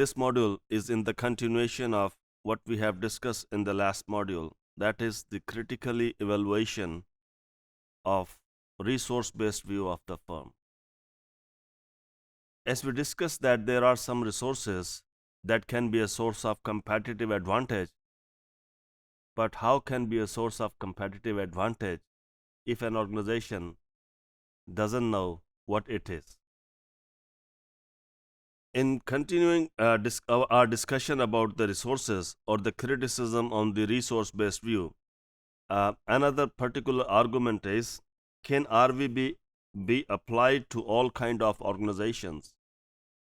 This module is in the continuation of what we have discussed in the last module, that is the critically evaluation of resource-based view of the firm. As we discussed that there are some resources that can be a source of competitive advantage, but how can be a source of competitive advantage if an organization doesn't know what it is? In continuing our discussion about the resources or the criticism on the resource-based view, another particular argument is, can RVB be applied to all kind of organizations?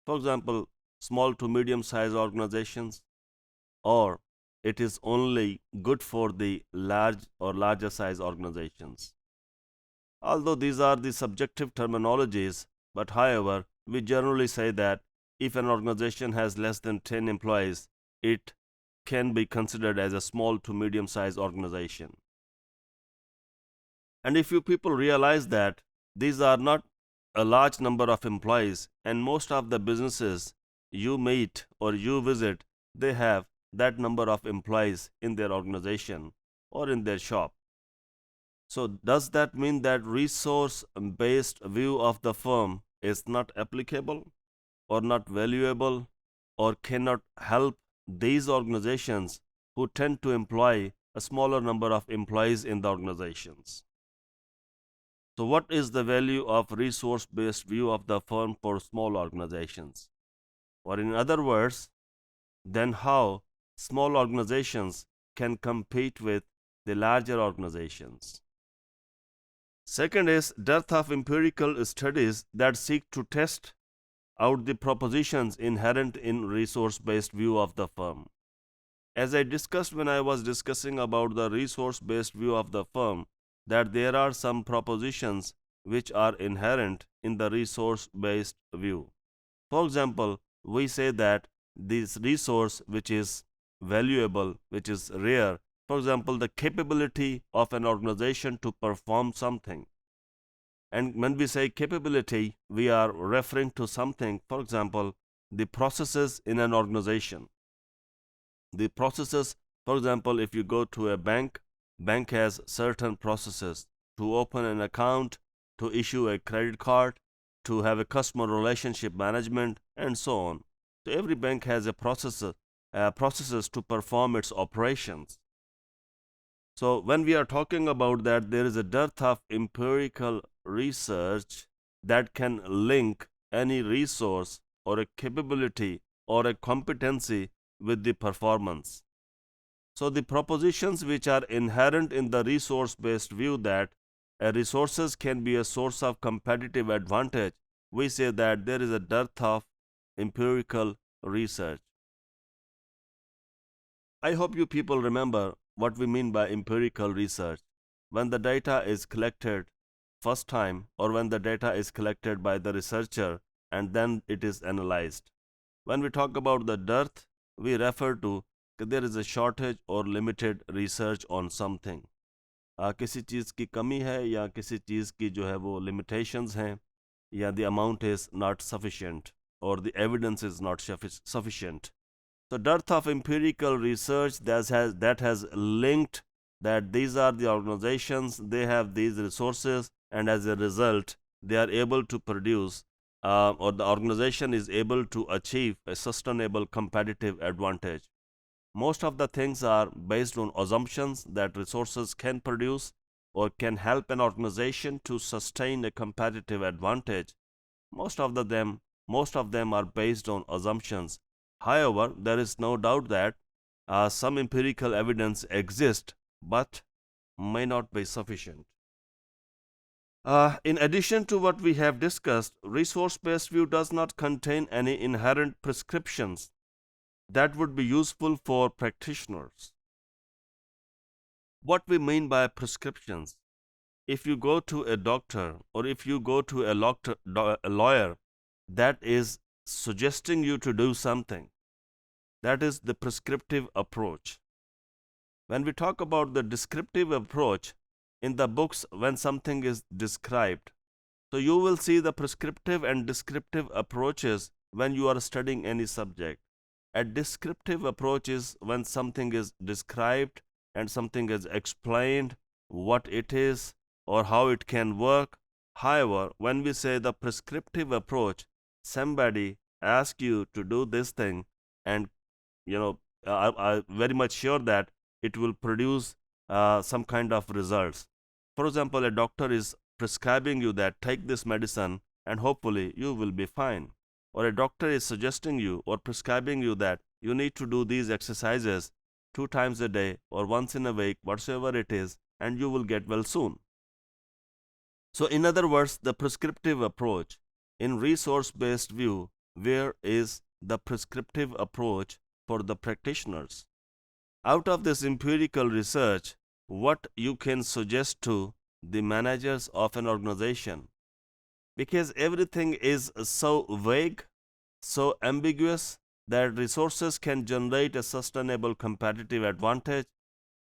For example, small to medium-sized organizations, or it is only good for the large or larger size organizations? Although these are the subjective terminologies, but however, we generally say that if an organization has less than 10 employees, it can be considered as a small to medium sized organization. And if you people realize that these are not a large number of employees, and most of the businesses you meet or you visit, they have that number of employees in their organization or in their shop. So does that mean that resource-based view of the firm is not applicable or not valuable or cannot help these organizations who tend to employ a smaller number of employees in the organizations? So what is the value of resource-based view of the firm for small organizations? Or in other words, then how small organizations can compete with the larger organizations? Second is dearth of empirical studies that seek to test out the propositions inherent in resource-based view of the firm. As I discussed when I was discussing about the resource-based view of the firm, that there are some propositions which are inherent in the resource-based view. For example, we say that this resource which is valuable, which is rare, for example, the capability of an organization to perform something. And when we say capability, we are referring to something, for example, the processes in an organization. The processes, for example, if you go to a bank has certain processes to open an account, to issue a credit card, to have a customer relationship management, and so on. So every bank has a processes to perform its operations. So when we are talking about that, there is a dearth of empirical research that can link any resource or a capability or a competency with the performance. So the propositions which are inherent in the resource-based view that resources can be a source of competitive advantage, we say that there is a dearth of empirical research. I hope you people remember what we mean by empirical research. When the data is collected first time, or when the data is collected by the researcher and then it is analyzed. When we talk about the dearth, we refer to कि there is a shortage or limited research on something. किसी चीज़ की कमी है या किसी चीज़ की जो है वो limitations हैं, या the amount is not sufficient or the evidence is not sufficient. So dearth of empirical research that has linked that these are the organizations, they have these resources, and as a result they are able to produce or the organization is able to achieve a sustainable competitive advantage. Most of the things are based on assumptions that resources can produce or can help an organization to sustain a competitive advantage. Most of them are based on assumptions. However, there is no doubt that some empirical evidence exists but may not be sufficient. In addition to what we have discussed, resource-based view does not contain any inherent prescriptions that would be useful for practitioners. What we mean by prescriptions, if you go to a doctor or if you go to a lawyer that is suggesting you to do something, that is the prescriptive approach. When we talk about the descriptive approach, in the books when something is described, so you will see the prescriptive and descriptive approaches when you are studying any subject. A descriptive approach is when something is described and something is explained, what it is or how it can work. However, when we say the prescriptive approach, somebody asks you to do this thing, and you know, I'm very much sure that it will produce some kind of results. For example, a doctor is prescribing you that take this medicine and hopefully you will be fine. Or a doctor is suggesting you or prescribing you that you need to do these exercises 2 times a day or once in a week, whatsoever it is, and you will get well soon. So, in other words, the prescriptive approach. In resource-based view, where is the prescriptive approach for the practitioners? Out of this empirical research, what you can suggest to the managers of an organization? Because everything is so vague, so ambiguous, that resources can generate a sustainable competitive advantage.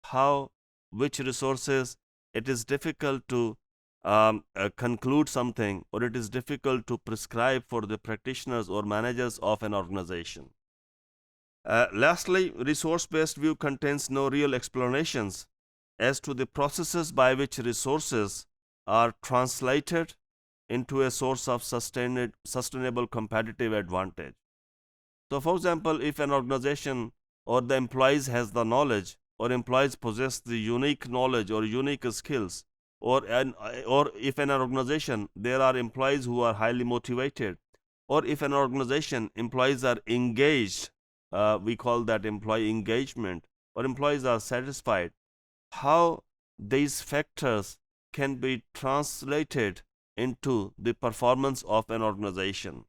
How, which resources, it is difficult to conclude something, or it is difficult to prescribe for the practitioners or managers of an organization. Lastly, resource-based view contains no real explanations as to the processes by which resources are translated into a source of sustainable competitive advantage. So, for example, if an organization or the employees has the knowledge, or employees possess the unique knowledge or unique skills, or if in an organization there are employees who are highly motivated, or if an organization employees are engaged, we call that employee engagement, or employees are satisfied, how these factors can be translated into the performance of an organization,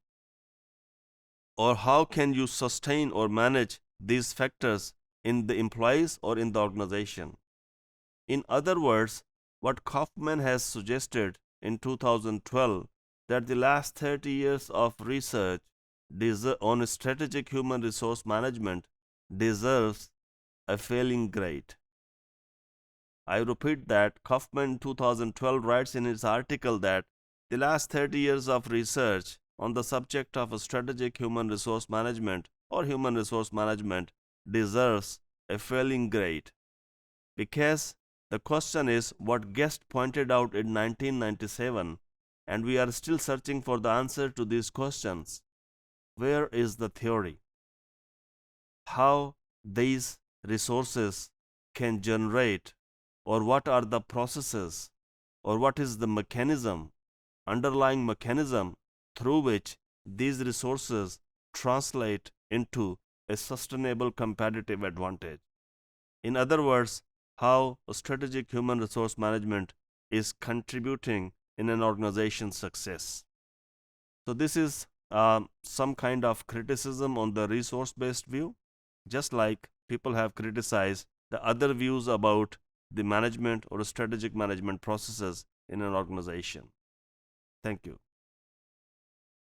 or how can you sustain or manage these factors in the employees or in the organization. In other words, what Kaufman has suggested in 2012, that the last 30 years of research on strategic human resource management deserves a failing grade. I repeat that Kaufman 2012 writes in his article that the last 30 years of research on the subject of strategic human resource management or human resource management deserves a failing grade, because the question is what Guest pointed out in 1997, and we are still searching for the answer to these questions. Where is the theory? How these resources can generate, or what are the processes, or what is the mechanism, underlying mechanism through which these resources translate into a sustainable competitive advantage. In other words, how strategic human resource management is contributing in an organization's success. So this is some kind of criticism on the resource-based view, just like people have criticized the other views about the management or strategic management processes in an organization. Thank you.